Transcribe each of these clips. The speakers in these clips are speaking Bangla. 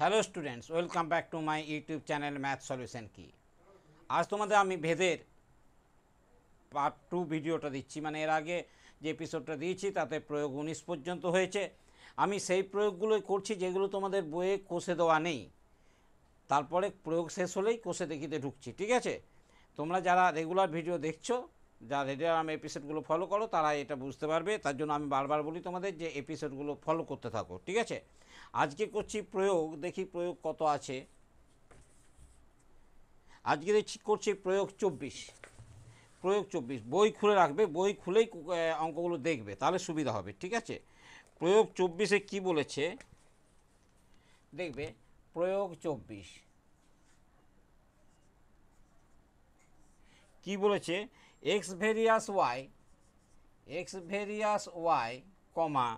Hello students, welcome back to my YouTube channel math solution কি। আজ তোমাদের আমি ভেদের পার্ট 2 ভিডিওটা দিচ্ছি। মানে এর আগে যে এপিসোডটা দিয়েছি তাতে প্রয়োগ 19 পর্যন্ত হয়েছে। আমি সেই প্রয়োগগুলোই করছি যেগুলো তোমাদের বইয়ে কোষে দেওয়া নেই। তারপরে প্রয়োগ শেষ হলেই কোষে দেখিতে ঢুকছি, ঠিক আছে? তোমরা যারা রেগুলার ভিডিও দেখছো, যারা রেগুলার আমি এপিসোডগুলো ফলো করো, তারা এটা বুঝতে পারবে। তার জন্য আমি বারবার বলি তোমাদের যে এপিসোডগুলো ফলো করতে থাকো, ঠিক আছে? আজকে করছি প্রয়োগ, দেখি প্রয়োগ কত আছে। আজকে করছি প্রয়োগ 24। প্রয়োগ 24 বই খুলে রাখবে, বই খুলেই অঙ্কগুলো দেখবে, তাহলে সুবিধা হবে, ঠিক আছে? প্রয়োগ 24-এ কী বলেছে দেখবে। প্রয়োগ 24 কি বলেছে? X varies y comma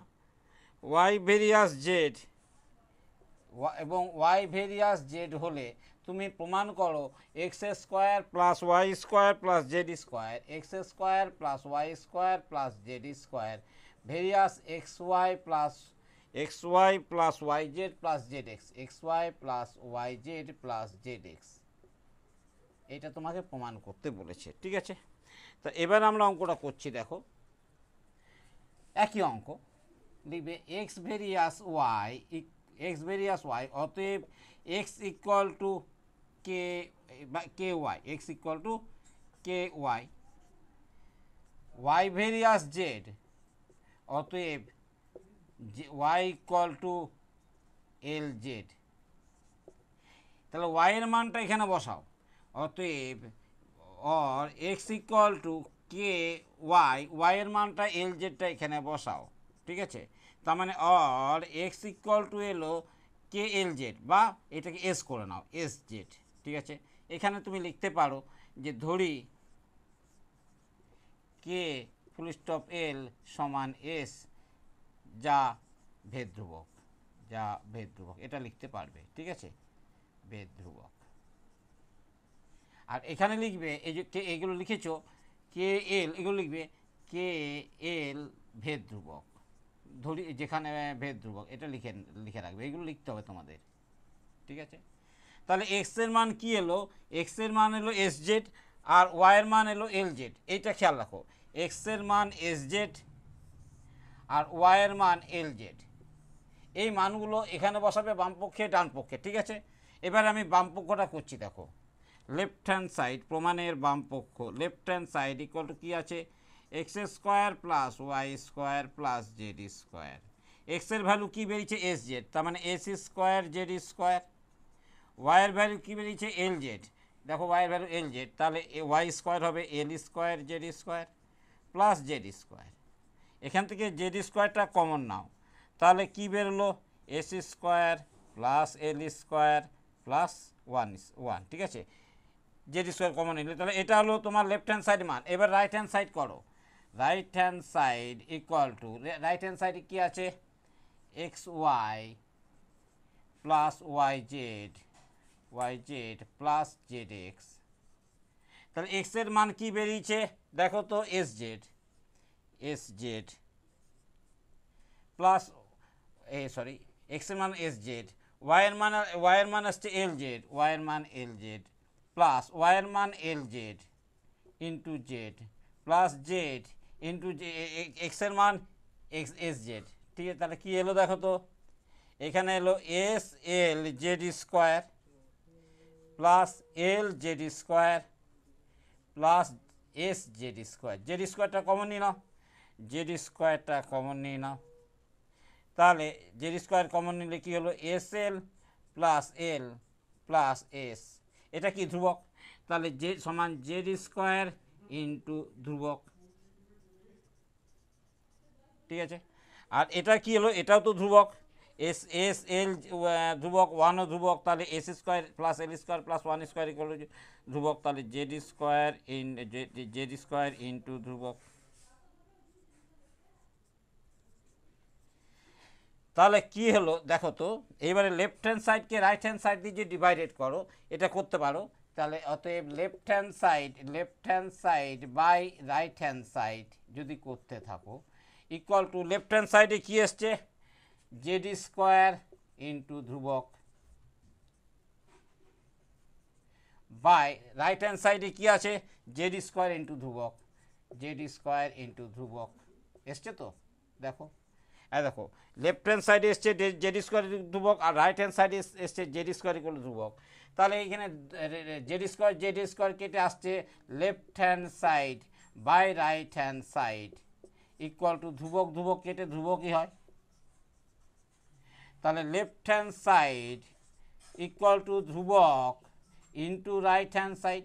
y varies z এবং ওয়াই ভেরিয়াস জেড হলে তুমি প্রমাণ করো x square plus Y square plus Z square, x square plus Y square plus Z square varies x y plus Y z plus Z x, x y plus Y z plus Z x. এটা তোমাকে প্রমাণ করতে বলেছে, ঠিক আছে? তা এবার আমরা অঙ্কটা করছি, দেখো একই অঙ্ক। লিখবে এক্স ভেরিয়াস ওয়াই, অতএব X equal to K Y, X equal to K Y. Y varies Z, অতএব Y equal to L Z. তাহলে ওয়াইয়ের মানটা এখানে বসাও, অতএব or X equal to K ওয়াইয়ের মানটা এল জেডটা এখানে বসাও, ঠিক আছে? তার মানে অর এক্স ইকুয়াল টু এলো কে এল জেড, বা এটাকে এস করে নাও, এস জেড, ঠিক আছে? এখানে তুমি লিখতে পারো যে ধরি কে ফুল স্টপ এল সমান এস, যা ভেদ ধ্রুবক, এটা লিখতে পারবে, ঠিক আছে? ভেদ ধ্রুবক। আর এখানে লিখবে এই যে এগুলো লিখেছো কে এল, এগুলো লিখবে কে এল ভেদ ধ্রুবক, ধরি যেখানে ভেদ ধ্রুবক, এটা লিখে রাখবে। এগুলো লিখতে হবে তোমাদের, ঠিক আছে? তাহলে এক্সের মান কি এলো? এক্সের মান এলো এস জেড আর ওয়াইয়ের মান এলো এল জেড। এইটা খেয়াল রাখো, এক্সের মান এস জেড আর ওয়াইয়ের মান এল জেড। এই মানগুলো এখানে বসাবে বাম পক্ষে ডান পক্ষে, ঠিক আছে? এবার আমি বাম পক্ষটা করছি, দেখো লেফট হ্যান্ড সাইড, প্রমাণের বাম পক্ষ, left hand side equal to কী আছে? X square plus Y square plus Z square. এক্সের ভ্যালু কী বেরিয়েছে? এস জেড, তার মানে এস স্কোয়ার জেড স্কোয়ার। ওয়াইয়ের ভ্যালু কী বেরিয়েছে? এল জেড, দেখো ওয়াইয়ের ভ্যালু এল জেড, তাহলে ওয়াই স্কোয়ার হবে L square Z square plus Z square. এখান থেকে জেড স্কোয়ারটা কমন নাও, তাহলে কী বেরোলো? S square plus L square plus one, ঠিক আছে? জেড স্কোয়ার কমন নিলে, তাহলে এটা হলো তোমার লেফট হ্যান্ড সাইড মান। এবার রাইট হ্যান্ড সাইড করো, right hand side equal to, right hand সাইডে কী আছে? X y plus Y z plus Z x. তাহলে এক্সের মান কি বেরিয়েছে দেখো তো? এস জেড প্লাস এক্সের মান এস জেড, ওয়াইয়ের মান আসছে এল জেড, ওয়াইয়ের মান এল জেড প্লাস ওয়াইয়ের মান L Z into Z plus Z into এক্সের মান এস জেড, ঠিক আছে? তাহলে কী এলো দেখো তো? এখানে এলো S L Z square plus L Z square plus S Z square. Z স্কোয়ারটা কমন নিয়ে নাও, তাহলে জেড স্কোয়ার কমন নিলে কী হলো? এস এল প্লাস এস, এটা কি ধ্রুবক, তাহলে জেড সমান জেড স্কোয়ার ইন্টু ধ্রুবক, ঠিক আছে? আর এটা কি হলো? এটাও তো ধ্রুবক, এস এল ধ্রুবক, ওয়ানও ধ্রুবক, তাহলে S square plus L square plus one square equal ধ্রুবক, তাহলে জেড স্কোয়ার ইন্টু ধ্রুবক। তাহলে কি হলো দেখো তো? এইবারে লেফট হ্যান্ড সাইডকে রাইট হ্যান্ড সাইড দিয়ে যে ডিভাইডেড করো, এটা করতে পারো। তাহলে অতএব left hand side by right hand side যদি করতে থাকো, ইকুয়াল টু লেফট হ্যান্ড সাইডে কী এসছে? জেড স্কোয়ার ইন্টু ধ্রুবক বাই রাইট হ্যান্ড সাইডে কী আছে, জেড স্কোয়ার ইন্টু ধ্রুবক, জেড স্কোয়ার ইন্টু ধ্রুবক এসছে তো, দেখো দেখো লেফট হ্যান্ড সাইডে এসছে জেড স্কোয়ার ধ্রুবক, আর রাইট হ্যান্ড সাইডে এসছে জেড স্কোয়ার ইকুয়াল ধ্রুবক। তাহলে এইখানে জেড স্কোয়ার কেটে আসছে left hand side by right hand side equal to ধ্রুবক, ধ্রুবক কেটে ধ্রুবকই হয়। তাহলে left hand side equal to ধ্রুবক ইন্টু রাইট হ্যান্ড সাইড।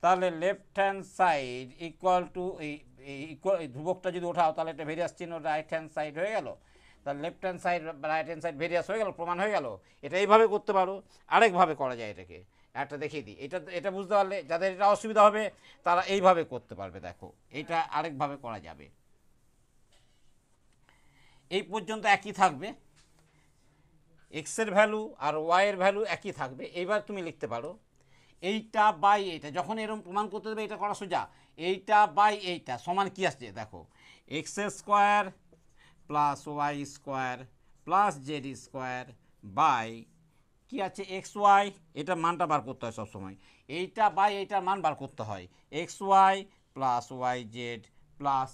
তাহলে left hand side equal to এই ধ্রুবকটা যদি ওঠাও তাহলে এটা ভেরিয়াস চিহ্ন রাইট হ্যান্ড সাইড হয়ে গেল। তাহলে left hand side right hand side various হয়ে গেল, প্রমাণ হয়ে গেল। এটা এইভাবে করতে পারো, আরেকভাবে করা যায় এটাকে, একটা দেখিয়ে দিই। এটা বুঝতে পারলে যাদের এটা অসুবিধা হবে তারা এইভাবে করতে পারবে। দেখো এটা আরেকভাবে করা যাবে। এই পর্যন্ত একই থাকবে, এক্সের ভ্যালু আর ওয়াইয়ের ভ্যালু একই থাকবে। এইবার তুমি লিখতে পারো এইটা বাই এইটা, যখন এরকম প্রমাণ করতে দেবে এটা করা সোজা। এইটা বাই এইটা সমান কী আসছে দেখো, X square plus Y square plus Z square by কী আছে এক্স ওয়াই, এটা মানটা বার করতে হয় সবসময়। এইটা বাই এইটার মান বার করতে হয়, x y plus Y z plus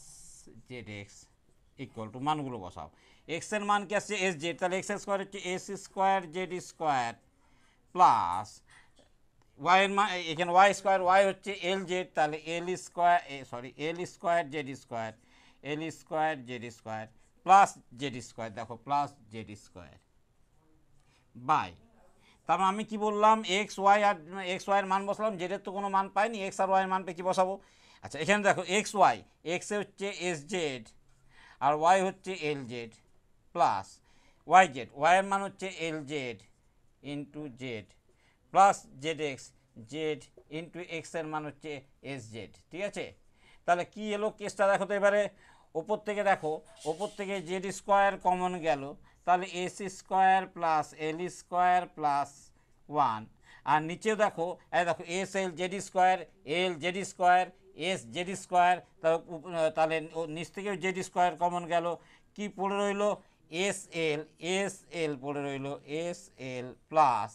Z x equal two মানগুলো বসাও। এক্সের মান কি আসছে এস জেড, তাহলে এক্স স্কোয়ার হচ্ছে S square Z square plus ওয়াইয়ের মান এখানে ওয়াই স্কোয়ার, ওয়াই হচ্ছে এল জেড, তাহলে L square Z square, L square Z square plus Z square, দেখো প্লাস জেড স্কোয়ার বাই, তারপর আমি কি বললাম এক্স ওয়াই আর এক্স ওয়াইয়ের মান বসালাম, জেডের তো কোনো মান পাইনি, এক্স আর ওয়াইয়ের মান পেয়ে কি বসাবো। আচ্ছা এখানে দেখো এক্স ওয়াই, এক্সে হচ্ছে এস জেড আর ওয়াই হচ্ছে L Z plus Y Z, ওয়াইয়ের মান হচ্ছে L Z into Z plus Z X, Z into এক্সের মান হচ্ছে এস জেড। ঠিক আছে, তাহলে কি এলো কেসটা দেখো তো এবারে। ওপর থেকে দেখো, ওপর থেকে জেড স্কোয়ার কমন গেল, তাহলে S square plus L square plus one, আর নিচেও দেখো দেখো S L Z square, L Z square S Z square, তাহলে নিচ থেকেও জেড স্কোয়ার কমন গেল, কি পড়ে রইল এস এল পড়ে রইল এস এল প্লাস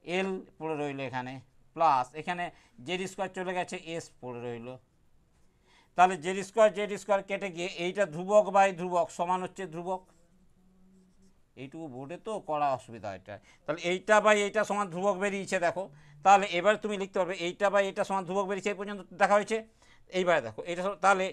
এল পড়ে রইল এখানে প্লাস, এখানে জেড স্কোয়ার চলে গেছে এস পড়ে রইল। তাহলে জেড স্কোয়ার কেটে গিয়ে এইটা ধ্রুবক বাই ধ্রুবক সমান হচ্ছে ধ্রুবক। এইটুকু বোর্ডে তো করা অসুবিধা এটা। তাহলে এইটা বাই এইটা সমান ধ্রুবক বেরিয়েছে দেখো। তাহলে এবার তুমি লিখতে পারবে এইটা বাই এইটা সমান ধ্রুবক বেরিয়েছে, এই পর্যন্ত দেখা হয়েছে। এইবারে দেখো এটা, তাহলে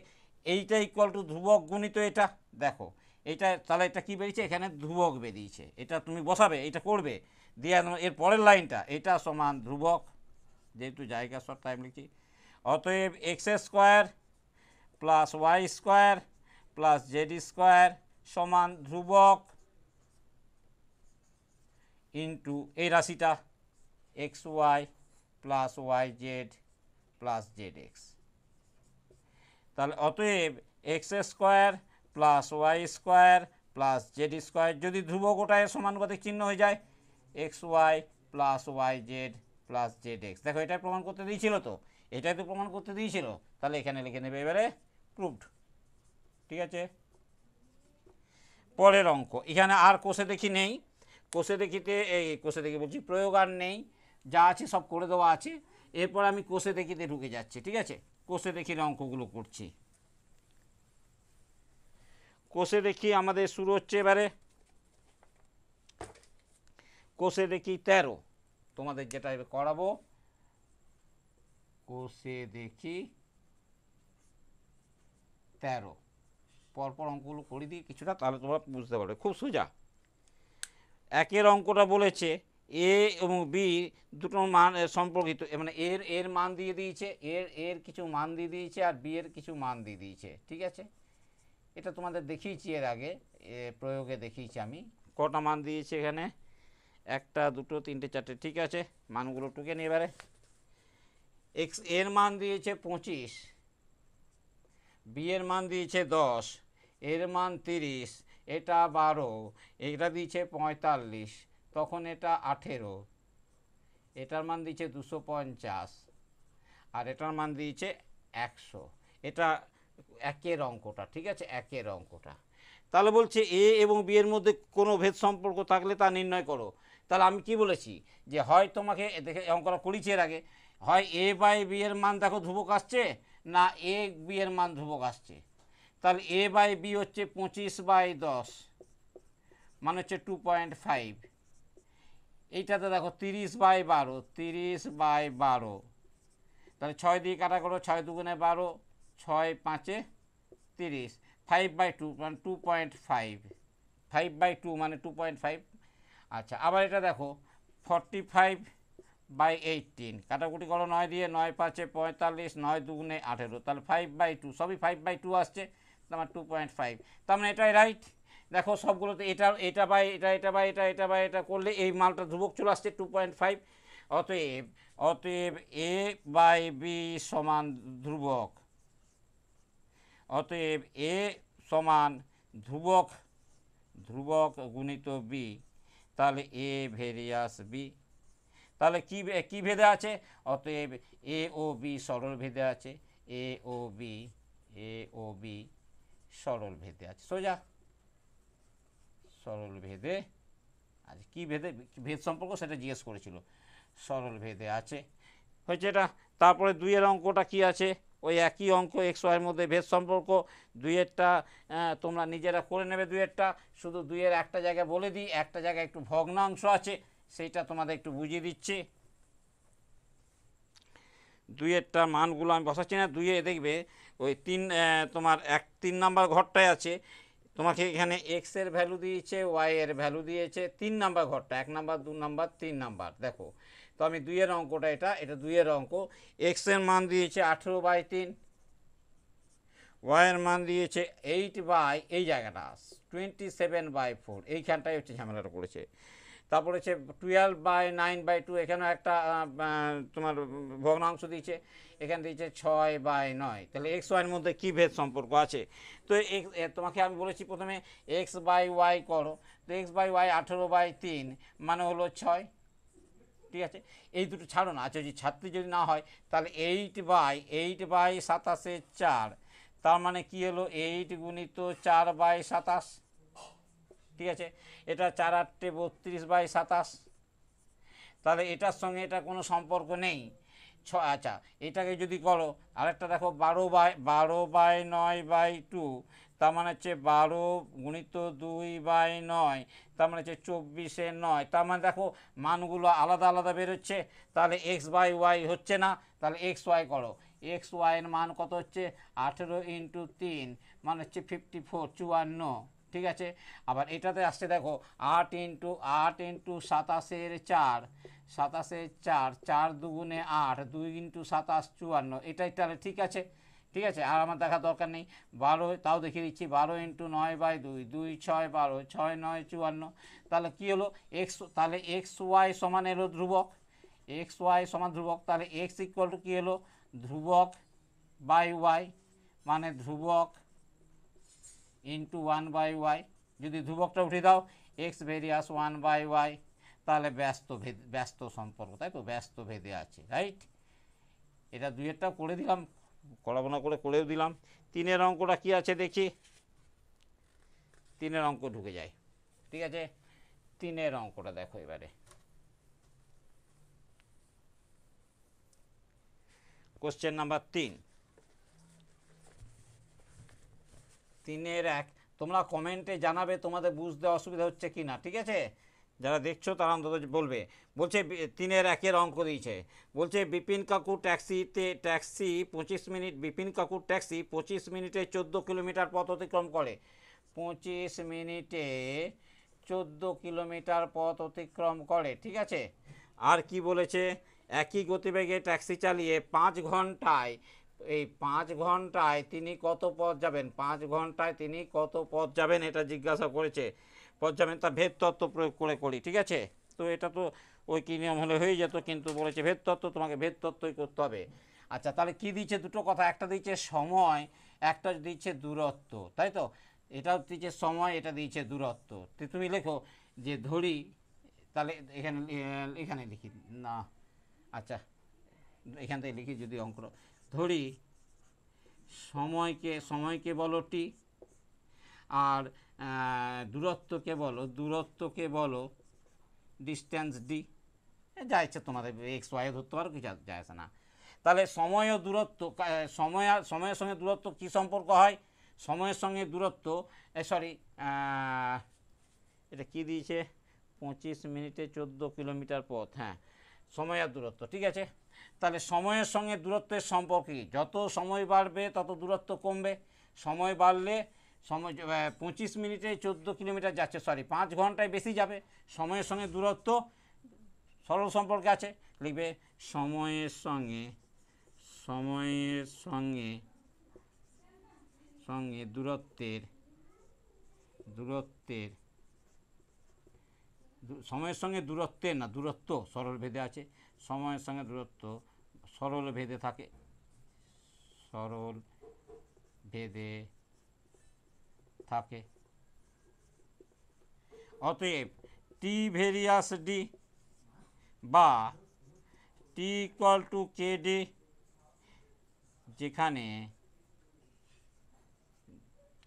এইটা ইকুয়াল টু ধ্রুবক গুণিত এটা, দেখো এইটা, তাহলে এটা কী বেরিয়েছে এখানে ধ্রুবক বেরিয়েছে। এটা তুমি বসাবে, এটা করবে দিয়ে এর পরের লাইনটা এটা সমান ধ্রুবক, যেহেতু জায়গা শর্ট টাইম লিখছি। অতএব x square plus Y square plus Z square সমান ধ্রুবক ইন্টু এই রাশিটা x y plus Y z plus Z x. তাহলে অতএব x square plus Y square plus Z square, যদি ধ্রুবক ওটা এর সমানুপাতিক চিহ্ন হয়ে যায় x y plus Y z plus Z x. দেখো এটাই প্রমাণ করতে দিয়েছিল তো, এটাই তো প্রমাণ করতে দিয়েছিল, তাহলে এখানে লিখে নেবে এবারে প্রুভড। ঠিক আছে, পরের অঙ্ক এখানে আর কোষে দেখি নেই, কোষে দেখিতে এই কোষে দেখি বলছি প্রয়োগ আর নেই, যা আছে সব করে দেওয়া আছে। এরপর আমি কোষে দেখিতে ঢুকে যাচ্ছি। ঠিক আছে, কোষে দেখির অঙ্কগুলো করছি। কোষে দেখি আমাদের শুরু হচ্ছে এবারে, কোষে দেখি 13, তোমাদের যেটা করাবো কোষে দেখি 13, পরপর অঙ্কগুলো করে দিই কিছুটা, তাহলে তোমরা বুঝতে পারবে, খুব সোজা। একের অঙ্কটা বলেছে এ এবং বি দুটোর মান সম্পর্কিত, মানে এর মান দিয়ে দিয়েছে, এর কিছু মান দিয়ে দিয়েছে আর বি এর কিছু মান দিয়ে দিয়েছে। ঠিক আছে, এটা তোমাদের দেখিয়েছি এর আগে, প্রয়োগে দেখিয়েছি আমি কটা মান দিয়েছে এখানে, 1 2 3 4। ঠিক আছে, মানগুলো টুকে নিয়ে এবারে। এক্স এর মান দিয়েছে 25, বি এর মান দিয়েছে 10, এর মান 30, এটা 12, এটা দিয়েছে 45, তখন এটা 18, এটার মান দিয়েছে 250 আর এটার মান দিয়েছে 100। এটা একের অঙ্কটা। ঠিক আছে, একের অঙ্কটা। তাহলে বলছে এ এবং বি এর মধ্যে কোনো ভেদ সম্পর্ক থাকলে তা নির্ণয় করো। তাহলে আমি কি বলেছি যে হয় তোমাকে দেখে অঙ্কটা করেছি এর আগে, হয় এ বাই বি এর মান দেখো ধ্রুবক আসছে, না এ বি এর মান ধ্রুবক আসছে। তাহলে এ বাই বি হচ্ছে 25/10 মানে হচ্ছে 2.5। এইটাতে দেখো 30/12, 30/12, তাহলে 6 দিয়ে কাটা করো, 6 দুগুণে 12, 6 5-এ 30, 5/2 মানে 2.5, 5/2 মানে 2.5। আচ্ছা আবার এটা দেখো 45/18, কাটাকুটি করো 9 দিয়ে, 9 5-এ 45, 9 দুগুণে 18, তাহলে 5/2, সবই 5/2 আসছে, তোমার 2.5। তার মানে এটাই রাইট। দেখো সবগুলোতে এটা এটা বাই এটা, এটা বাই এটা, এটা বাই এটা করলে এই মালটা ধ্রুবক চলে আসছে 2.5। অতএব অতএব এ বাই বি সমান ধ্রুবক, অতএব এ সমান ধ্রুবক, ধ্রুবক গুণিত বি, তাহলে এ ভেরিয়াস বি। তাহলে কি ভেদে আছে? অতএব এ ও বি সরল ভেদে আছে, এ ও বি, এ ও বি সরল ভেদে আছে, সোজা সরল ভেদে আছে। কী ভেদে, ভেদ সম্পর্ক সেটা জিজ্ঞেস করেছিল, সরল ভেদে আছে, হয়েছে এটা। তারপরে 2-এর অঙ্কটা কি আছে? ওই একই অঙ্ক, এক্স ওয়াইয়ের মধ্যে ভেদ সম্পর্ক। 2-এরটা তোমরা নিজেরা করে নেবে, 2-এরটা শুধু 2-এর একটা জায়গায় বলে দিই, একটা জায়গায় একটু ভগ্নাংশ আছে, সেইটা তোমাদের একটু বুঝিয়ে দিচ্ছি। 2-এরটা মানগুলো আমি বসাচ্ছি না। 2-এ দেখবে ওই তোমার 3 নাম্বার ঘরটায় আছে, তোমাকে এখানে এক্সের ভ্যালু দিয়েছে, ওয়াইয়ের ভ্যালু দিয়েছে, 3 নাম্বার ঘরটা, 1 নাম্বার 2 নাম্বার 3 নাম্বার। দেখো তো আমি 2-এর অঙ্কটা, এটা 2-এর অঙ্ক। এক্সের মান দিয়েছে 18/3, ওয়াইয়ের মান দিয়েছে 8 বাই, এই জায়গাটা 27/4, এইখানটাই হচ্ছে ঝামেলাটা করেছে। তারপরে হচ্ছে 12/9/2, এখানেও একটা তোমার ভগ্নাংশ দিয়েছে, এখানে দিয়েছে 6/9। তাহলে এক্স ওয়াইয়ের মধ্যে কী ভেদ সম্পর্ক আছে? তো তোমাকে আমি বলেছি প্রথমে এক্স বাই ওয়াই করো, তো এক্স বাই ওয়াই 18/3 মানে হলো 6, ঠিক আছে। এই দুটো ছাড়ো না, আচ্ছা যদি ছাত্রী যদি না হয় তাহলে 8/27, 4, তার মানে কি হলো 8 গুণিত 4/27, ঠিক আছে। এটা 4 8 32/27, তাহলে এটার সঙ্গে এটা কোনো সম্পর্ক নেই। আচ্ছা এটাকে যদি করো, আরেকটা দেখো 12/9/2, তার মানে হচ্ছে 12 গুণিত 2/9, তার মানে হচ্ছে 24/9, তার মানে দেখো মানগুলো আলাদা আলাদা বেরোচ্ছে, তাহলে এক্স বাই ওয়াই হচ্ছে না, তাহলে এক্স ওয়াই করো। এক্স ওয়াইয়ের মান কত হচ্ছে? 18 × 3 মানে হচ্ছে 54, 54, ঠিক আছে। আবার এটাতে আসছে দেখো 8 × 8 × 27-এর 4, 27-এর 4, 4 দুগুণে 8, 2 × 27 54, এটাই তাহলে ঠিক আছে, ঠিক আছে। আর আমার দেখা দরকার নেই। 12, তাও দেখিয়ে দিচ্ছি, 12 × 9/2, 2 6 12, 6 9 54, তাহলে কী হলো এক্স, তাহলে এক্স ওয়াই সমান এলো ধ্রুবক, এক্স ওয়াই সমান ধ্রুবক, তাহলে এক্স ইকুয়াল টু কী হলো? ধ্রুবক বাই ওয়াই, মানে ধ্রুবক ইন্টু 1/y। যদি ধ্রুবকটা উঠে দাও এক্স ভেরিয়াস 1/y, তাহলে ব্যস্ত সম্পর্ক, তাই তো, ব্যস্ত ভেদে আছে, রাইট। এটা 2-এরটাও করে দিলাম, করাবো না করে করেও দিলাম। 3-এর অঙ্কটা কি আছে দেখি, 3-এর অঙ্ক ঢুকে যায়, ঠিক আছে। 3-এর অঙ্কটা দেখো এবারে, কোশ্চেন নাম্বার 3-এর 1, তোমরা কমেন্টে জানাবে তোমাদের বুঝতে অসুবিধা হচ্ছে কি না, ঠিক আছে। যারা দেখছো তারা অন্তত বলবে। বলছে 3-এর 1-এর অঙ্ক দিয়েছে, বলছে বিপিন কাকু ট্যাক্সি 25 মিনিট, বিপিন কাকুর ট্যাক্সি 25 মিনিটে 14 কিলোমিটার পথ অতিক্রম করে, 25 মিনিটে 14 কিলোমিটার পথ অতিক্রম করে, ঠিক আছে। আর কি বলেছে? একই গতিবেগে ট্যাক্সি চালিয়ে 5 ঘন্টায়, এই 5 ঘন্টায় তিনি কত পথ যাবেন, 5 ঘন্টায় তিনি কত পথ যাবেন এটা জিজ্ঞাসা করেছে। পথ যাবেন, তা ভেদ তত্ত্ব প্রয়োগ করে করি, ঠিক আছে। তো এটা তো ওই কী নিয়ম হলে হয়ে যেত, কিন্তু বলেছে ভেদ তত্ত্ব, তোমাকে ভেদ তত্ত্বই করতে হবে। আচ্ছা তাহলে কি দিচ্ছে? দুটো কথা, একটা দিচ্ছে সময়, একটা দিচ্ছে দূরত্ব, তাই তো। এটাও দিচ্ছে সময়, এটা দিচ্ছে দূরত্ব। তো তুমি লেখো যে ধরি, তাহলে এখানে এখানে লিখি না, আচ্ছা এখান থেকে লিখি যদি অঙ্ক, ধরি সময়কে বলো টি, আর দূরত্বকে বলো ডিস্টেন্স ডি। যা ইচ্ছে তোমাদের এক্স ওয়াই ধরতে পারো, কিছু যায় আসে না। তাহলে সময় ও দূরত্ব, সময়ের সঙ্গে দূরত্ব কী সম্পর্ক হয়? সময়ের সঙ্গে দূরত্ব, সরি, এটা কি দিয়েছে, 25 মিনিটে 14 কিলোমিটার পথ, হ্যাঁ, সময় আর দূরত্ব, ঠিক আছে। তাহলে সময়ের সঙ্গে দূরত্বের সম্পর্ক কী? যত সময় বাড়বে তত দূরত্ব কমবে। সময় বাড়লে 25 মিনিটে 14 কিলোমিটার যাচ্ছে, সরি 5 ঘন্টায় বেশি যাবে। সময়ের সঙ্গে দূরত্ব সরল সম্পর্কে আছে, লিখবে সময়ের সঙ্গে দূরত্বের সময়ের সঙ্গে দূরত্বের না, দূরত্ব সরল ভেদে আছে, সময়ের সঙ্গে দূরত্ব সরল ভেদে থাকে, সরল ভেদে থাকে। অতএব টি ভেরিয়াস ডি বা টি ইকুয়াল টু কে ডি, যেখানে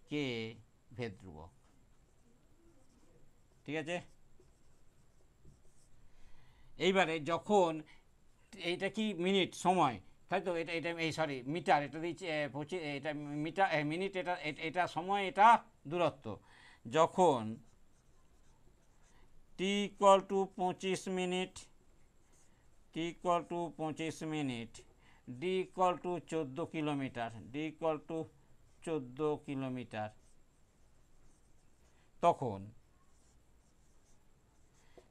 কে ভেদ ধ্রুবক, ঠিক আছে। এইবারে যখন এইটা কি মিনিট সময়, তাই তো, এটা এই সরি মিটার, এটা দিচ্ছে 25, এটা মিটার মিনিট, এটা সময়, এটা দূরত্ব। যখন T equal to 25 minute, D equal to 14 kilometre,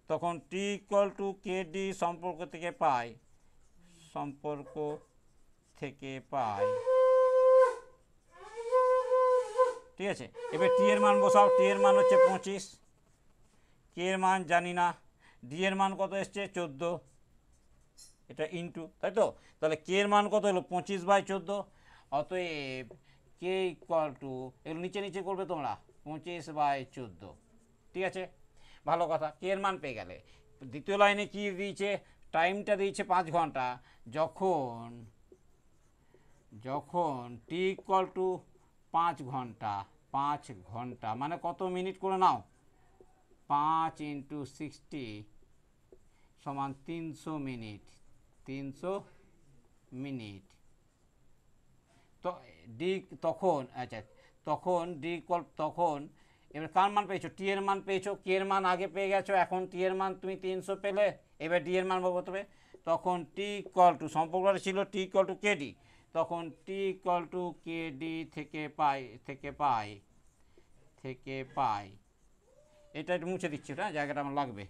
তখন T equal to K D সম্পর্ক থেকে পাই, ঠিক আছে। এবার টি এর মান বসাও, টি এর মান হচ্ছে 25, কে এর মান জানি না, ডি এর মান কত এসছে 14, এটা ইন্টু, তাই তো। তাহলে কে এর মান কত হলো 25/14। অতএব কে ইকুয়াল টু, এগুলো নিচে করবে তোমরা, 25/14, ঠিক আছে, ভালো কথা। কে এর মান পেয়ে গেলে। দ্বিতীয় লাইনে কি দিয়েছে, টাইমটা দিয়েছে 5 ঘন্টা। যখন টি ইকুয়াল টু 5 ঘন্টা মানে কত মিনিট করে নাও, 5 × 60 সমান 300 মিনিট, তো ডি তখন, আচ্ছা, তখন ডি ইকুয়াল, তখন এবার কার মান পেয়েছো, টি এর মান পেয়েছো, কে এর মান আগে পেয়ে গেছো, এখন টি এর মান তুমি 300 পেলে, এবার ডি এর মান বলতে হবে। তখন টি ইকুয়াল টু, সম্পর্কটা ছিল টি ইকুয়াল টু কে ডি, তখন T equal to K D থেকে পাই, এটা একটু মুছে দিচ্ছি, ওটা জায়গাটা আমার লাগবে,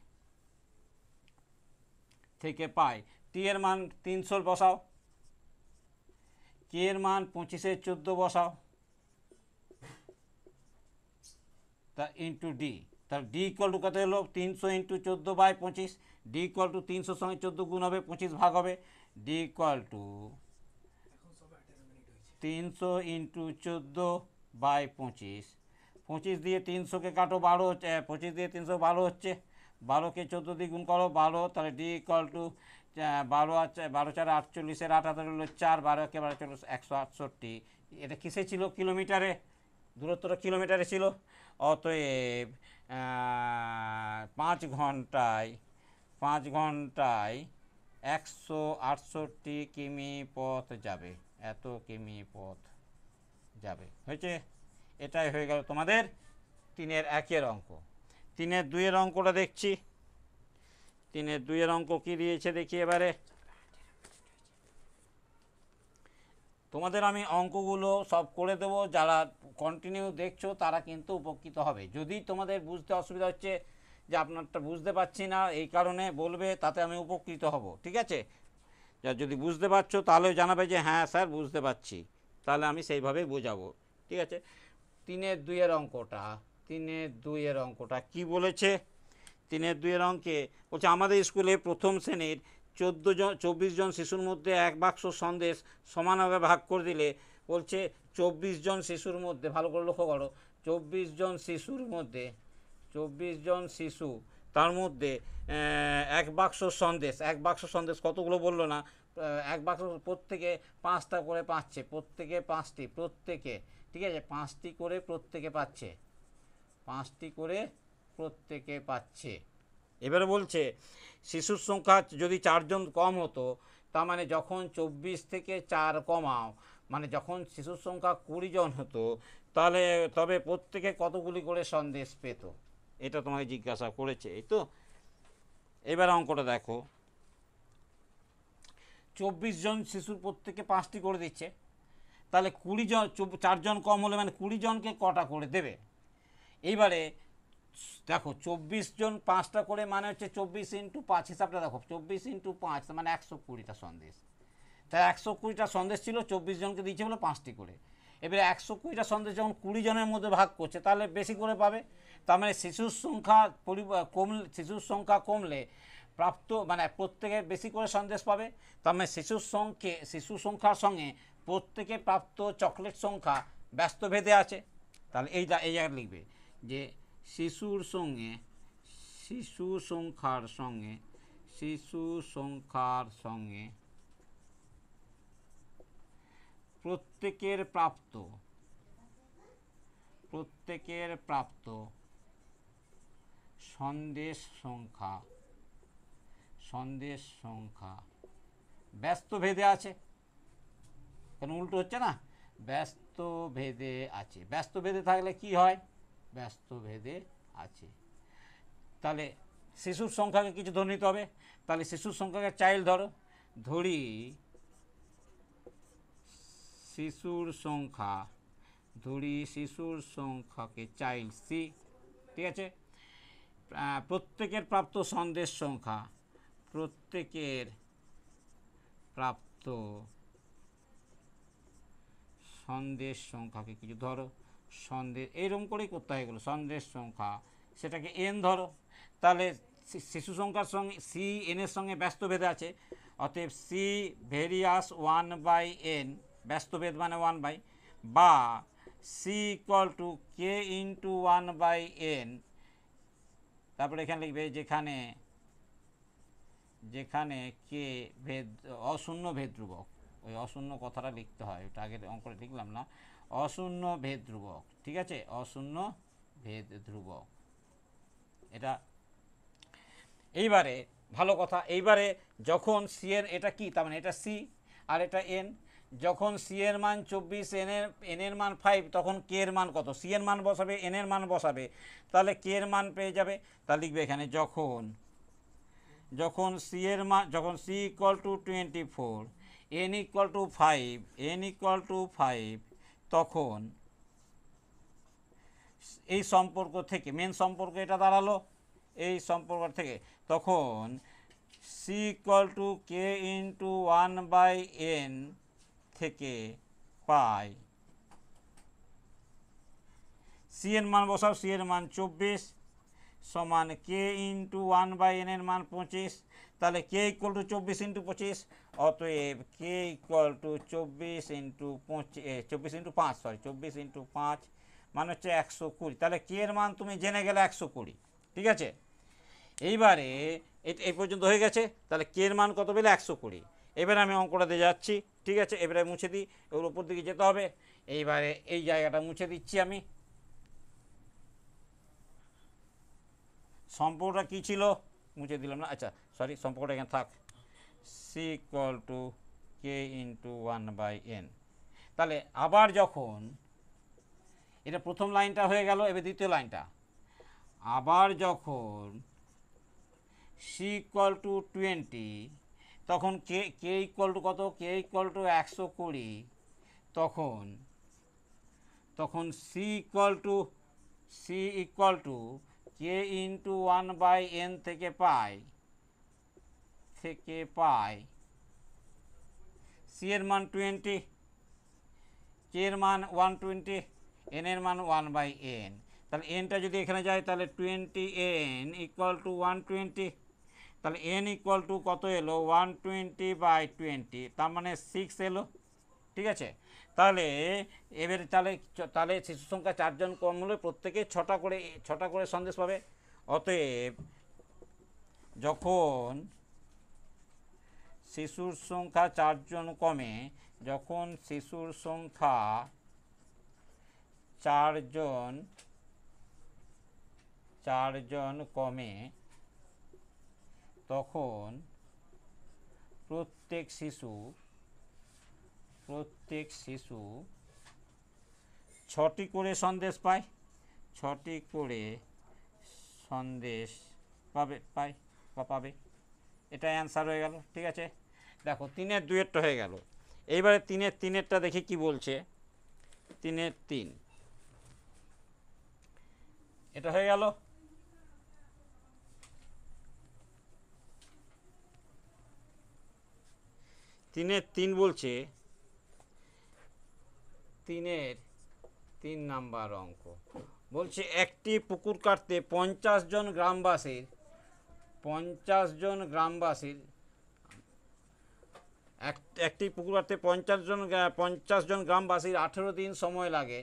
থেকে পাই। টি এর মান 300 বসাও, কে এর মান 25/14 বসাও, তা ইন্টু ডি, তাহলে ডি ইকুয়াল টু কত হলো 300 × 14/25, ডি ইকুয়াল টু 300 সঙ্গে 14 গুণ হবে, 25 ভাগ হবে, ডি ইকুয়াল টু 300 × 14/25, 25 দিয়ে 300কে কাটো, 12 হচ্ছে, 25 দিয়ে 300 12 হচ্ছে, 12কে 14 দিয়ে গুণ করো 12, তাহলে ডি ইকুয়াল টু 12 আছে, 12 4 48, 78 হলো 4, 12 একেবারে চলো 168। এটা কিসে ছিল, কিলোমিটারে, দূরত্বটা কিলোমিটারে ছিল। অতএব 5 ঘন্টায় 168 কিমি পথ যাবে, এত কিমি পথ যাবে, হয়েছে। এটাই হয়ে গেল তোমাদের 3-এর 1-এর অঙ্ক। 3-এর 2-এর অঙ্কটা দেখছি, 3-এর 2-এর অঙ্ক কী দিয়েছে দেখি এবারে। তোমাদের আমি অঙ্কগুলো সব করে দেবো, যারা কন্টিনিউ দেখছো তারা কিন্তু উপকৃত হবে। যদি তোমাদের বুঝতে অসুবিধা হচ্ছে যে আপনারটা বুঝতে পারছি না এই কারণে বলবে, তাতে আমি উপকৃত হব, ঠিক আছে। যদি বুঝতে পারছো তাহলে জানাবে যে হ্যাঁ স্যার বুঝতে পারছি, তাহলে আমি সেইভাবেই বোঝাবো, ঠিক আছে। 3-এর 2-এর অঙ্কটা কি বলেছে, 3-এর 2-এর অঙ্কে বলছে আমাদের স্কুলে প্রথম শ্রেণীর 24 জন শিশুর মধ্যে এক বাক্স সন্দেশ সমানভাবে ভাগ করে দিলে, বলছে 24 জন শিশুর মধ্যে, ভালো করে লক্ষ্য করো, 24 জন শিশু, তার মধ্যে এক বাক্স সন্দেশ কতগুলো বললো না, এক বাক্স প্রত্যেকে 5টা করে পাচ্ছে, প্রত্যেকে 5টি, ঠিক আছে, 5টি করে প্রত্যেকে পাচ্ছে, 5টি করে প্রত্যেকে পাচ্ছে। এবারে বলছে শিশুর সংখ্যা যদি 4 জন কম হতো, তার মানে যখন 24 থেকে 4 কমাও, মানে যখন শিশুর সংখ্যা 20 জন হতো, তাহলে তবে প্রত্যেকে কতগুলি করে সন্দেশ পেত, এটা তোমাকে জিজ্ঞাসা করেছে, এই তো। এবার অঙ্কটা দেখো, 24 জন শিশুর প্রত্যেকে 5টি করে দিচ্ছে, তাহলে 20 জন, 4 জন কম হলে মানে 20 জনকে কটা করে দেবে। এইবারে দেখো 24 জন 5টা করে মানে হচ্ছে 24 ইন্টু 5, হিসাবটা দেখো 24 ইন্টু 5 মানে 120টা সন্দেশ। তাই 120টা সন্দেশ ছিল, 24 জনকে দিয়েছে বলে 5টি করে। এবারে 120টা সন্দেশ যখন 20 জনের মধ্যে ভাগ করছে, তাহলে বেশি করে পাবে। তার মানে শিশুর সংখ্যা কমলে প্রাপ্ত মানে প্রত্যেকে বেশি করে সন্দেশ পাবে। তার মানে শিশু সংখ্যার সঙ্গে প্রত্যেকে প্রাপ্ত চকলেট সংখ্যা ব্যস্তভেদে আছে। তাহলে এই জায়গায় লিখবে যে শিশু সংখ্যার সঙ্গে প্রত্যেকের প্রাপ্ত সন্দেশ সংখ্যা ব্যস্তভেদে আছে। কেন উল্টো হচ্ছে না, ব্যস্তভেদে আছে। ব্যস্তভেদে থাকলে কি হয়, ব্যস্তভেদে আছে। তাহলে শিশুর সংখ্যাকে কিছু ধরে নিতে হবে। তাহলে শিশুর সংখ্যাকে চাইল্ড ধরি শিশুর সংখ্যাকে চাইল্ড সি, ঠিক আছে। প্রত্যেকের প্রাপ্ত সন্দেশ সংখ্যাকে কিছু ধরো, সন্দেশ এইরকম করেই করতে হয় এগুলো। সন্দেশ সংখ্যা সেটাকে এন ধরো। তাহলে শিশু সংখ্যার সঙ্গে সি এনের সঙ্গে ব্যস্তভেদে আছে, অতএব সি ভেরিয়াস 1/n, ব্যস্তভেদ মানে 1/, বা c equal to k into 1/n। তারপরে এখানে লিখবে যেখানে কে অশূন্য ভেদ ধ্রুবক। ওই অশূন্য কথাটা লিখতে হয়, ওটা আগের অঙ্কটা লিখলাম না। অশূন্য ভেদ ধ্রুবক, ঠিক আছে, অশূন্য ভেদ ধ্রুবক এটা। এইবারে ভালো কথা, এইবারে যখন সি এর এটা কি, তার মানে এটা সি আর এটা এন। যখন সি এর মান 24, এন এর মান 5, তখন কে এর মান কত, সি এর মান বসাবে, এন এর মান বসাবে, তাহলে কে এর মান পেয়ে যাবে। তা লিখবে এখানে যখন সি এর মান, যখন c equal to 24, n equal to 5, তখন এই সম্পর্ক থেকে, মেন সম্পর্ক এটা দাঁড়ালো, এই সম্পর্ক থেকে তখন c equal to k into 1/n থেকে পাই, সি এর মান বসাও, সি এর মান 24 সমান কে ইন্টু 1/n এর মান 25। তাহলে কে ইকুয়াল টু 24 ইন্টু 25, অতএব কে ইকুয়াল টু 24 ইন্টু 5 মানে হচ্ছে 120। তাহলে কে এর মান তুমি জেনে গেলে 120, ঠিক আছে। এইবারে এই পর্যন্ত হয়ে গেছে। তাহলে কে এর মান কত পেলে, 120। এবারে আমি অঙ্কটা দিয়ে যাচ্ছি, ঠিক আছে। এবারে মুছে দিই, ওর উপর দিকে যেতে হবে। এইবারে এই জায়গাটা মুছে দিচ্ছি আমি। সম্পর্কটা কী ছিল, মুছে দিলাম না, আচ্ছা সরি, সম্পর্কটা এখানে থাক, c equal to k into 1/n। তাহলে আবার যখন এটা প্রথম লাইনটা হয়ে গেল, এবার দ্বিতীয় লাইনটা, আবার যখন সি ইকুয়াল টু 20, তখন কে ইকুয়াল টু কত, কে ইকুয়াল টু 120, তখন c equal to k into 1/n থেকে পাই সি এর মান 20, কে এর মান 120, এন এর মান 1/n। তাহলে এনটা যদি এখানে যায়, তাহলে 20n ইকুয়াল টু 120। তাহলে এন ইকুয়াল টু কত এলো, 120/20, তার মানে 6 এলো, ঠিক আছে। তাহলে এবারে তাহলে শিশু সংখ্যা 4 জন কম হলে প্রত্যেকে 6টা করে সন্দেশ পাবে। অতএব যখন শিশুর সংখ্যা 4 জন কমে, যখন শিশুর সংখ্যা 4 জন 4 জন কমে তখন প্রত্যেক শিশু 6টি করে সন্দেশ পায়, 6টি করে সন্দেশ পাবে। এটা অ্যান্সার হয়ে গেল। ঠিক আছে, দেখো 3-এর 2-এরটা হয়ে গেল। এইবারে 3-এর 3-এরটা দেখি কি বলছে। 3-এর 3 এটা হয়ে গেল। 3-এর 3 বলছে, 3-এর 3 নাম্বার অঙ্ক বলছে একটি পুকুর কাটতে 50 জন গ্রামবাসীর একটি পুকুর কাটতে 50 জন গ্রামবাসীর 18 দিন সময় লাগে।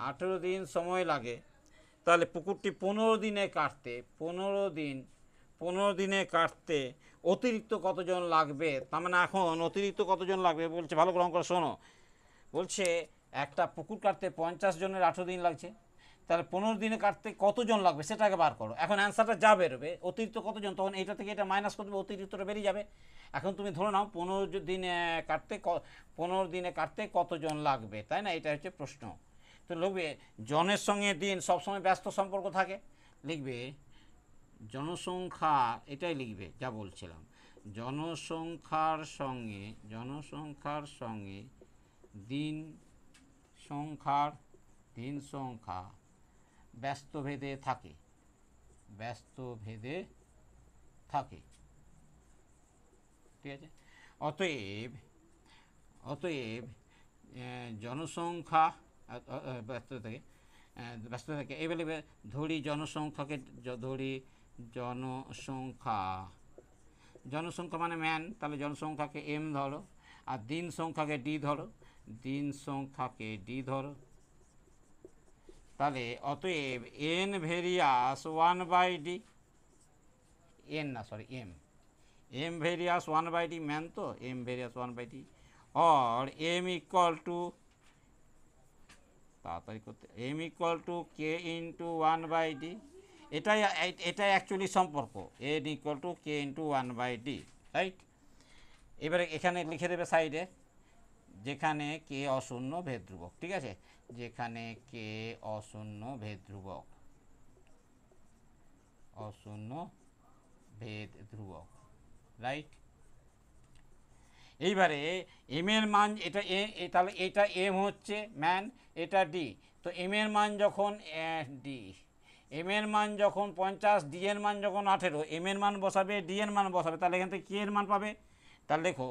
18 দিন সময় লাগে, তাহলে পুকুরটি 15 দিনে কাটতে 15 দিনে কাটতে অতিরিক্ত কতজন লাগবে? তার মানে এখন অতিরিক্ত কতজন লাগবে বলছে, ভালো করে অঙ্ক শোনো। বলছে একটা পুকুর কাটতে 50 জনের 18 দিন লাগছে, তাহলে 15 দিনে কাটতে কতজন লাগবে সেটাকে বার করো। এখন অ্যান্সারটা যা বেরোবে অতিরিক্ত কতজন, তখন এটা থেকে এটা মাইনাস করে দেবে, অতিরিক্তটা বেরিয়ে যাবে। এখন তুমি ধরে নাও 15 দিনে কাটতে কতজন লাগবে, তাই না? এটা হচ্ছে প্রশ্ন। তো লিখবে জনের সঙ্গে দিন সবসময় ব্যস্ত সম্পর্ক থাকে, লিখবে জনসংখ্যা, এটাই লিখবে যা বলছিলাম, জনসংখ্যার সঙ্গে দিন সংখ্যা ব্যস্তভেদে থাকে। ঠিক আছে, অতএব জনসংখ্যা ব্যস্ত থাকে। এবার ধরি জনসংখ্যা মানে ম্যান, তাহলে জনসংখ্যাকে এম ধরো, আর দিন সংখ্যাকে ডি ধরো। তাহলে অতএব n varies 1/d, m varies 1/d ম্যান, তো এম ভেরিয়াস 1/d, और m इक्वल टू তাড়াতাড়ি করতে m equal to k into 1/d। এটাই অ্যাকচুয়ালি সম্পর্ক, n equal to k into 1/d, right. এবারে এখানে লিখে দেবে সাইডে, যেখানে কে অশূন্য ভেদ ধ্রুবক। ঠিক আছে, যেখানে কে অশূন্য ভেদ ধ্রুবক, রাইট। এইবারে এম এর মান, এটা তাহলে এটা এম হচ্ছে ম্যান, এটা ডি। তো এম এর মান যখন 50, ডি এর মান যখন 18, এম এর মান বসাবে, ডি এর মান বসাবে, তাহলে এখান থেকে কে এর মান পাবে। তাহলে দেখো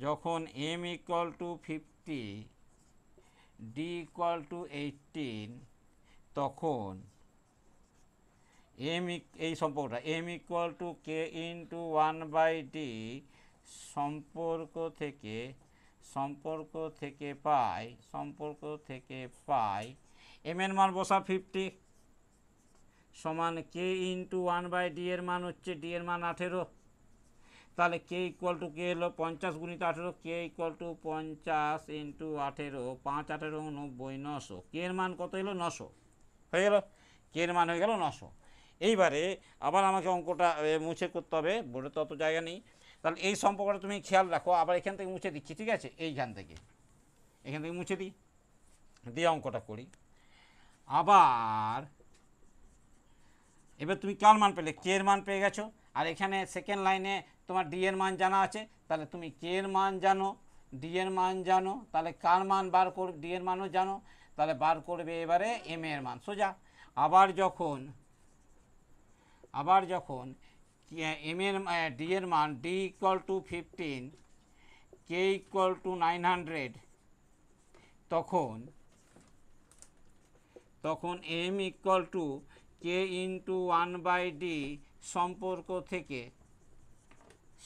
যখন m equal to 50, d equal to 18, তখন এই সম্পর্কটা m equal to k into 1/d সম্পর্ক থেকে পাই এম এর মান বসা 50 সমান কে ইন্টু 1/d এর মান হচ্ছে, ডি এর মান 18। তাহলে কে ইকুয়াল টু কে হলো 50 গুণিত 18, কে ইকুয়াল টু 50 ইন্টু 18, 5 18 90, 900। কে এর মান কত এলো? 900 হয়ে গেল, কে এর মান হয়ে গেল 900। এইবারে আবার আমাকে অঙ্কটা মুছে করতে হবে, বোর্ডে তো অত জায়গা নেই। তাহলে এই সম্পর্কটা তুমি খেয়াল রাখো, আবার এখান থেকে মুছে দিচ্ছি। ঠিক আছে, এখান থেকে মুছে দিই, দিয়ে অঙ্কটা করি। আবার এবার তুমি কার মান পেলে? কে এর মান পেয়ে গেছো, আর এখানে সেকেন্ড লাইনে তোমার ডি এর মান জানা আছে। তাহলে তুমি কে এর মান জানো, ডি এর মান জানো, তাহলে কার মান বার করবে? ডি এর মানও জানো, তাহলে বার করবে এবারে এম এর মান সোজা। আবার যখন এম এর ডি এর মান, d equal to 15, k equal to 900, তখন m equal to k into 1/d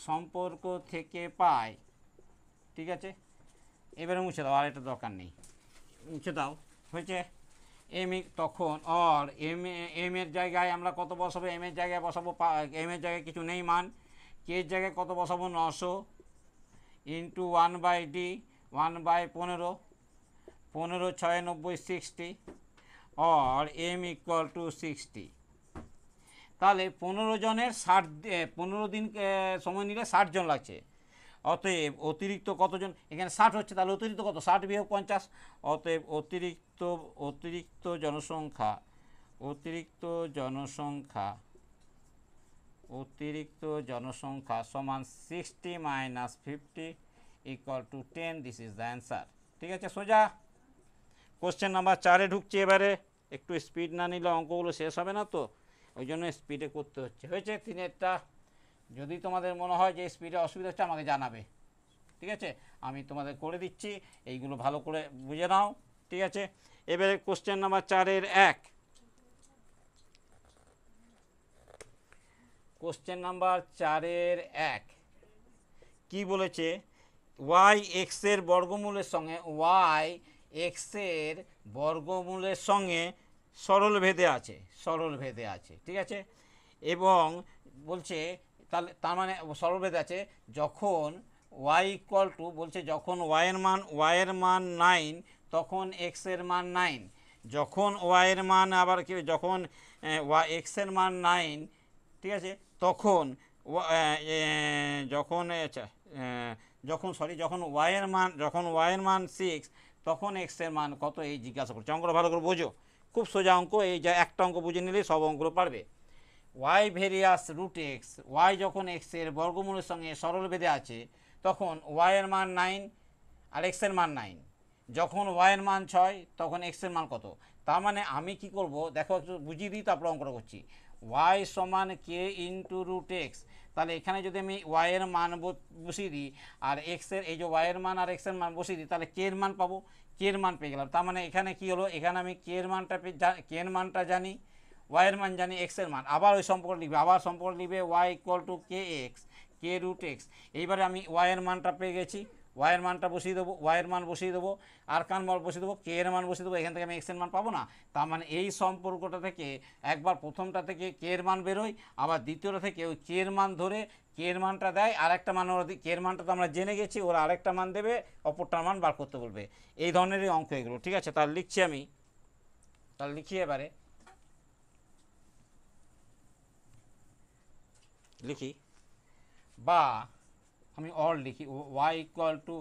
সম্পর্ক থেকে পাই। ঠিক আছে, এবারে মুছে দাও, আর এটা দরকার নেই, মুছে দাও, হয়েছে। তখন এম এর জায়গায় আমরা কত বসাবো? এম এর জায়গায় বসাবো, এম এর জায়গায় কিছু নেই মান, কে এর জায়গায় কত বসাবো? 900 into 1/d, 1/15, 15 6 90, 60, or m equal to 60। তাহলে 15 জনের 60, 15 দিন সময় নিলে 60 জন লাগছে। অতএব অতিরিক্ত কতজন, এখানে 60 হচ্ছে, তাহলে অতিরিক্ত কত, 60 বিয়োগ 50। অতএব অতিরিক্ত জনসংখ্যা সমান 60 minus 50 equal to 10। This is the answer. ঠিক আছে, সোজা। কোশ্চেন নাম্বার 4-এ ঢুকছে এবারে। একটু স্পিড না নিলে অঙ্কগুলো শেষ হবে না, তো ওই জন্য স্পিডে করতে হচ্ছে। হয়েছে 3-এরটা। যদি তোমাদের মনে হয় যে স্পিডে অসুবিধা হচ্ছে আমাকে জানাবে, ঠিক আছে, আমি তোমাদের করে দিচ্ছি। এইগুলো ভালো করে বুঝে নাও, ঠিক আছে। এবারে কোশ্চেন নাম্বার 4-এর 1। কোশ্চেন নাম্বার 4-এর 1 কি বলেছে, ওয়াই এক্সের বর্গমূলের সঙ্গে সরল ভেদে আছে, ঠিক আছে। এবং বলছে তার মানে সরল ভেদে আছে যখন ওয়াই ইকুয়াল টু, বলছে যখন ওয়াইয়ের মান 9 তখন এক্সের মান 9। যখন ওয়াইয়ের মান আবার কি, যখন এক্সের মান 9, ঠিক আছে, তখন যখন ওয়াইয়ের মান 6 তখন এক্সের মান কত, এই জিজ্ঞাসা করছে। অঙ্কটা ভালো করে বোঝো, খুব সোজা অঙ্ক। এই যে একটা অঙ্ক বুঝে নিলেই সব অঙ্কগুলো পারবে। Y varies root x, y যখন এক্সের বর্গমূলের সঙ্গে সরল বেঁধে আছে তখন ওয়াইয়ের মান 9 আর এক্সের মান 9। যখন ওয়াইয়ের মান 6 তখন এক্সের মান কত। তার মানে আমি কি করব, দেখো একটু বুঝিয়ে দিই, তারপর অঙ্কটা করছি। ওয়াই সমান কে ইন্টু রুট এক্স। তাহলে এখানে যদি আমি ওয়াইয়ের মান বসিয়ে দিই আর এক্সের, এই যে ওয়াইয়ের মান আর এক্সের মান বসিয়ে দিই, তাহলে কে এর মান পাবো, কে এর মান পেয়ে গেলাম। তার মানে এখানে কি হলো, এখানে আমি কে এর মানটা জানি, ওয়াইয়ের মান জানি, এক্সের মান। আবার ওই সম্পর্ক লিখবে, y equal to k x, k root x. এইবারে আমি ওয়াইয়ের মানটা পেয়ে গেছি, ওয়াইয়ের মানটা বসিয়ে দেবো, ওয়াইয়ের মান বসিয়ে দেবো, আর কার মান বসিয়ে দেবো, কে এর মান বসিয়ে দেবো। এখান থেকে আমি এক্সের মান পাবো না। তার মানে এই সম্পর্কটা থেকে একবার প্রথমটা থেকে কে এর মান বেরোয়, আবার দ্বিতীয়টা থেকে ওই কে এর মান ধরে কে এর মানটা দেয়, আর একটা মান ওরা, কে এর মানটা তো আমরা জেনে গেছি, ওরা আরেকটা মান দেবে, অপরটার মান বার করতে বলবে। এই ধরনেরই অঙ্ক এগুলো, ঠিক আছে। তাহলে লিখছি আমি, লিখি এবারে, লিখি, বা আমি অল লিখি, y equal to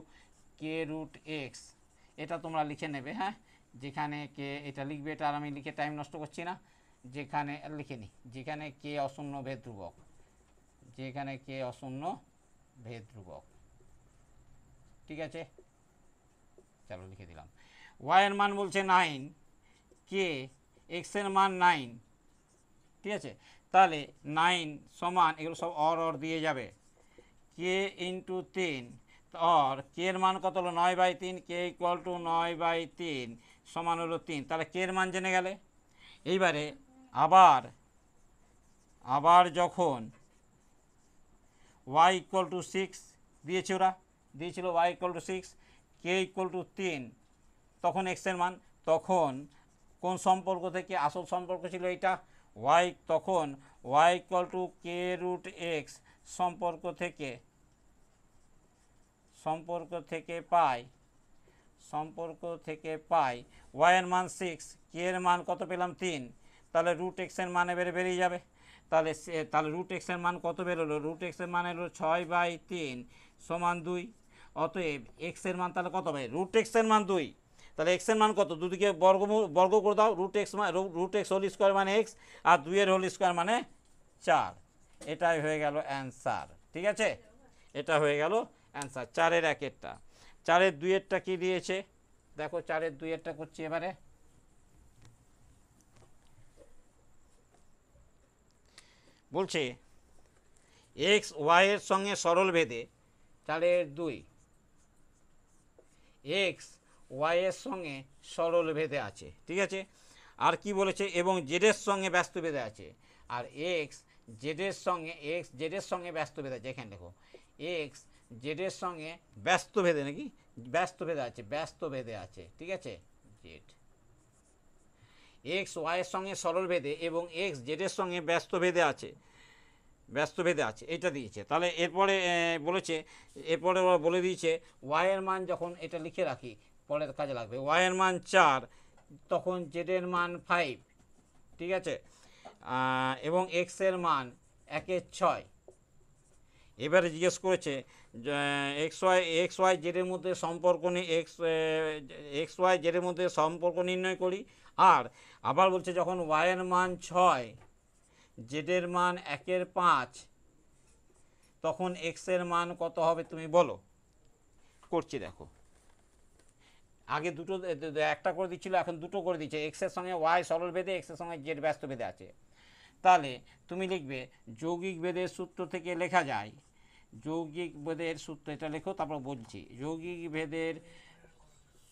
k root x. এটা তোমরা লিখে নেবে, হ্যাঁ, যেখানে কে, এটা লিখবে, এটা আর আমি লিখে টাইম নষ্ট করছি না। যেখানে লিখে নিই, যেখানে কে অশূন্য ভেদ ধ্রুবক, ঠিক আছে। চলো লিখে দিলাম। ওয়াইয়ের মান বলছে 9, কে এক্সের মান 9, ঠিক আছে। তাহলে 9 সমান, এগুলো সব অর দিয়ে যাবে, কে ইন্টু 3, और কে এর মান কত হলো 9/3, কে ইকুয়াল টু 9/3 সমান হলো 3। তাহলে কে এর মান জেনে গেলে। এইবারে আবার যখন y ইকুয়াল টু 6 দিয়েছে, ওরা দিয়েছিল y equal to 6, K equal two 3 তখন এক্স এর মান, তখন কোন সম্পর্ক থেকে, আসল সম্পর্ক ছিল এইটা, তখন y equal to k root x সম্পর্ক থেকে পাই y এর মান 6, কে এর মান কত পেলাম 3। তাহলে রুট এক্স এর মান এবারে বেরিয়ে যাবে। তাহলে রুট এক্স এর মান কত বেরোলো, রুট এক্স এর মান এলো 6/3 সমান 2। অতএব এক্স এর মান তাহলে কত হবে, রুট এক্স এর মান 2। তাহলে এক্স এর মান কত, দুদিকে বর্গ করে দাও, রুট এক্স হোল স্কোয়ার মানে এক্স, আর 2 এর হোল স্কোয়ার মানে 4। এটাই হয়ে গেল অ্যান্সার, ঠিক আছে। এটা হয়ে গেল অ্যান্সার 4-এর 1-এরটা। 4-এর 2-এরটা কী দিয়েছে দেখো, 4-এর 2-এরটা করছি এবারে। বলছে এক্স ওয়াইয়ের সঙ্গে সরল ভেদে, 4-এর 2, এক্স ওয়াইয়ের সঙ্গে সরল ভেদে আছে, ঠিক আছে। আর কি বলেছে, এবং জেডের সঙ্গে ব্যস্ত ভেদে আছে। আর এক্স জেডের সঙ্গে ব্যস্ত ভেদে আছে। এখানে দেখো, এক্স জেডের সঙ্গে ব্যস্ত ভেদে আছে, ঠিক আছে। জেড এক্স ওয়াইয়ের সঙ্গে সরল ভেদে এবং এক্স জেডের সঙ্গে ব্যস্ত ভেদে আছে, এটা দিয়েছে। তাহলে এরপরে ওরা বলে দিয়েছে ওয়াইয়ের মান, যখন এটা লিখে রাখি পরের কাজে লাগবে, ওয়াইয়ের মান 4, তখন জেডের মান 5, ঠিক আছে, এবং এক্সের মান 1/6। এবারে জিজ্ঞেস করেছে এক্স ওয়াই জেডের মধ্যে সম্পর্ক নেই, এক্স ওয়াই জেডের মধ্যে সম্পর্ক নির্ণয় করি। আর আবার বলছে যখন ওয়াইয়ের মান 6, জেডের মান 1/5, তখন এক্সের মান কত হবে তুমি বলো। করছি দেখো, আগে দুটো একটা করে দিচ্ছিল, এখন দুটো করে দিচ্ছে। এক্সের সঙ্গে ওয়াই সরল বেঁধে, এক্সের সঙ্গে জেড ব্যস্ত বেঁধে আছে। তাহলে তুমি লিখবে যৌগিক বেদের সূত্র থেকে লেখা যায়, যৌগিক বেদের সূত্র, এটা লেখো তারপর বলছি। যৌগিক বেদের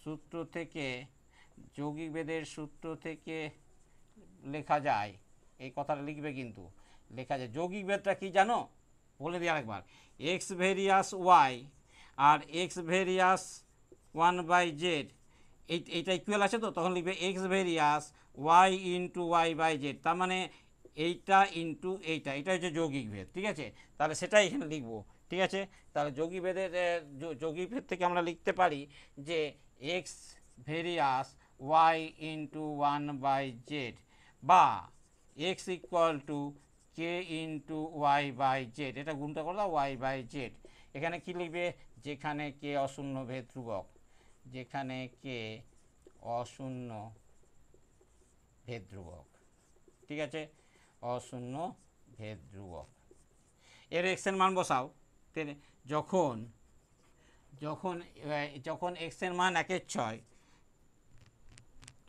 সূত্র থেকে, যৌগিক বেদের সূত্র থেকে লেখা যায়, এই কথাটা লিখবে কিন্তু, লেখা যায়। যৌগিক বেদটা কি জানো, বলে দিই আরেকবার। এক্স ভেরিয়াস ওয়াই আর এক্স ভেরিয়াস 1/z, এইটা ইকুয়াল আছে তো, তখন লিখবে x varies y into y by z. তার মানে এইটা ইন্টু এইটা, এটা হচ্ছে যৌগিক ভেদ, ঠিক আছে। তাহলে সেটাই এখানে লিখবো, ঠিক আছে। তাহলে যৌগিক ভেদের, যৌগিক ভেদ থেকে আমরা লিখতে পারি যে x varies y into 1/z, বা x equal to k into y by z. এটা গুণটা করে দাও, ওয়াই বাই জেড। এখানে কি লিখবে, যেখানে কে অশূন্য ভেদ ধ্রুবক, যেখানে কে অশূন্য ভেদ ধ্রুবক, ঠিক আছে, অশূন্য ভেদ ধ্রুবক। এর এক্সের মান বসাও। যখন যখন যখন এক্সের মান 1/6,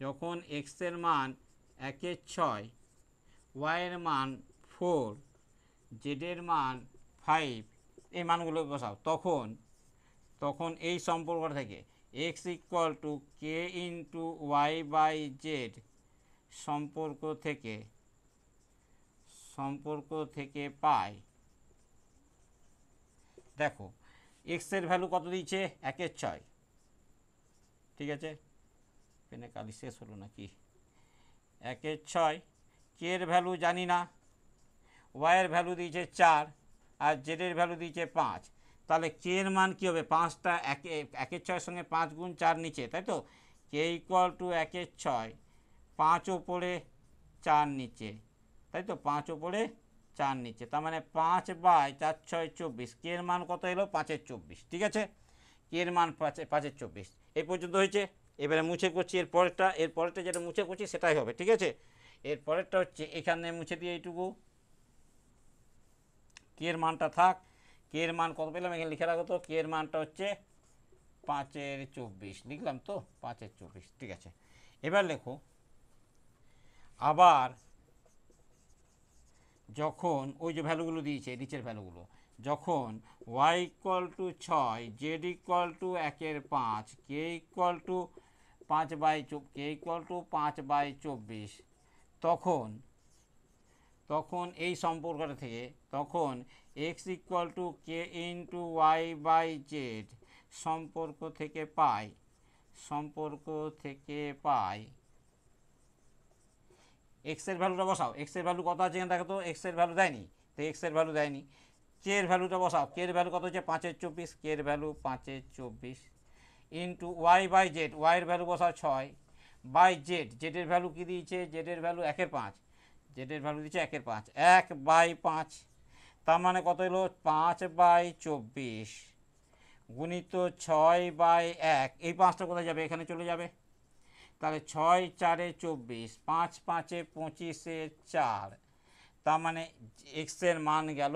যখন এক্সের মান 1/6, ওয়াইয়ের মান 4, জেডের মান 5, এই মানগুলো বসাও, তখন এই সম্পর্কটা থেকে x equal to k into y by z সম্পর্ক থেকে পাই। দেখো এক্সের ভ্যালু কত দিয়েছে, 1/6, ঠিক আছে। পেনে কালি শেষ হলো নাকি, 1/6। কে এর ভ্যালু জানি না, ওয়াইয়ের ভ্যালু দিয়েছে 4, আর জেডের ভ্যালু দিয়েছে 5। তাহলে কে এর মান কী হবে, 5টা 1/6 সঙ্গে 5 গুণ 4 নিচে, তাই তো। কে ইকুয়াল টু 1/6, 5 ওপরে 4 নিচে, তাই তো, 5 ওপরে 4 নিচে। তার মানে 5/4 × 6 = 24। কে এর মান কত এলো, 5/24, ঠিক আছে। কে এর মান 5/24। এই পর্যন্ত হয়েছে। এবারে মুছে করছি এর পরেরটা যেটা মুছে করছি সেটাই হবে, ঠিক আছে। এর পরেরটা হচ্ছে এখানে মুছে দিয়ে এইটুকু, কে এর মানটা থাক। কে এর মান কত পেলাম, এখানে লিখে রাখো তো। কে এর মানটা হচ্ছে 5/24, লিখলাম তো, 5/24, ঠিক আছে। এবার লেখো, আবার যখন ওই যে ভ্যালুগুলো দিয়েছে নিচের ভ্যালুগুলো, যখন y equal to 6, z equal to 1/5, k equal to 5/24, তখন এই সম্পর্কটা থেকে, তখন x equal to k into y by z সম্পর্ক থেকে পাই এক্সের ভ্যালুটা বসাও। এক্সের ভ্যালু কত আছে এখানে দেখো তো, এক্সের ভ্যালু দেয়নি, তো এক্সের ভ্যালু দেয়নি। কে এর ভ্যালুটা বসাও। কে এর ভ্যালু কত হচ্ছে, 5/24, কে এর value 5/24 into y by z, ওয়াইয়ের ভ্যালু বসাও 6, বাই জেড, জেডের ভ্যালু কী দিয়েছে, জেডের ভ্যালু 1/5, জেডের ভ্যালু দিচ্ছে 1/5, 1/5। তার মানে কত এলো, 5/24 গুণিত 6/1। এই 5টা কোথায় যাবে, এখানে চলে যাবে। তাহলে 6 × 4 = 24, 5 × 5 = 25, 4। তার মানে এক্সের মান গেল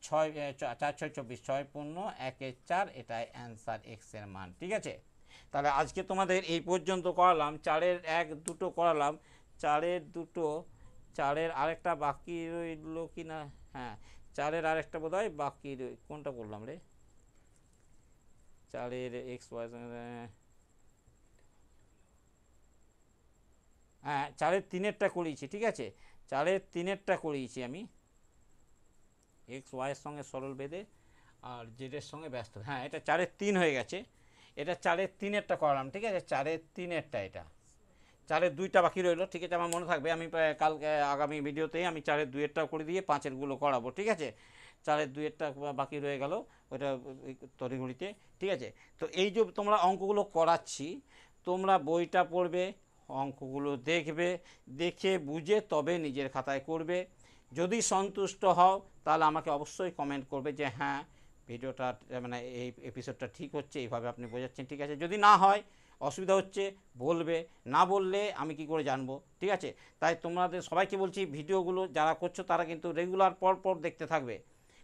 6, 4 × 6 = 24, 6 × 5 = 1/4, এটাই অ্যান্সার এক্সের মান, ঠিক আছে। তাহলে আজকে তোমাদের এই পর্যন্ত করালাম, 4-এর 1-2 করালাম, 4-এর 2, 4-এর আরেকটা বাকি রইল কি না, হ্যাঁ 4-এর আরেকটা বোধ হয় বাকি, কোনটা করলাম রে, 4-এর এক্স ওয়াই, হ্যাঁ 4-এর 3-এরটা করিয়েছি, ঠিক আছে। 4-এর 3-এরটা করিয়েছি আমি, এক্স ওয়াইয়ের সঙ্গে সরল বেঁধে আর জেডের সঙ্গে ব্যস্ত, হ্যাঁ এটা 4-এর 3 হয়ে গেছে। এটা 4-এর 3-এরটা করালাম, ঠিক আছে। 4-এর 3-এরটা, এটা 4-এর 2টা বাকি রইল, ঠিক আছে। আমার মনে থাকবে, আমি কালকে আগামী ভিডিওতেই আমি 4-এর 2-এরটাও করে দিয়ে 5-এরগুলো করাবো, ঠিক আছে। 4-এর 2-এরটা বাকি রয়ে গেল ওইটা তড়িঘড়িতে, ঠিক আছে। তো এই যে তোমরা অঙ্কগুলো করাচ্ছি, তোমরা বইটা পড়বে, অঙ্কগুলো দেখবে, দেখে বুঝে তবে নিজের খাতায় করবে। যদি সন্তুষ্ট হও তাহলে আমাকে অবশ্যই কমেন্ট করবে যে হ্যাঁ ভিডিওটা মানে এই এপিসোডটা ঠিক হচ্ছে, এইভাবে আপনি বোঝাচ্ছেন ঠিক আছে। যদি না হয়, অসুবিধা হচ্ছে, বলবে, না বললে আমি কি করে জানবো, ঠিক আছে। তাই তোমাদের সবাইকে বলছি ভিডিওগুলো যারা করছো তারা কিন্তু রেগুলার পর পর দেখতে থাকবে।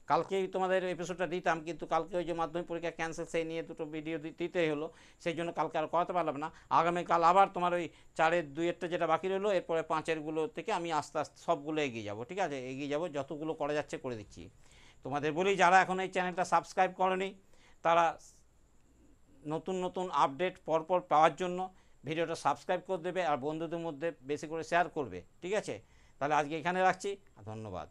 কালকেই তোমাদের এপিসোডটা দিতাম, কিন্তু কালকে ওই যে মাধ্যমিক পরীক্ষা ক্যান্সেল, সেই নিয়ে দুটো ভিডিও দিতেই হলো, সেই জন্য কালকে আর করাতে পারলাম না। আগামীকাল আবার তোমার ওই 4-এর 2-এরটা যেটা বাকি রইলো, এরপরে 5-এরগুলো থেকে আমি আস্তে আস্তে সবগুলো এগিয়ে যাব, ঠিক আছে। এগিয়ে যাব, যতগুলো করা যাচ্ছে করে দিচ্ছি। তোমাদের বলি যারা এখন এই চ্যানেলটা সাবস্ক্রাইব করেনি তারা নতুন নতুন আপডেট পরপর পাওয়ার জন্য ভিডিওটা সাবস্ক্রাইব করে দেবে আর বন্ধুদের মধ্যে বেশি করে শেয়ার করবে, ঠিক আছে। তাহলে আজকে এখানে রাখছি, ধন্যবাদ।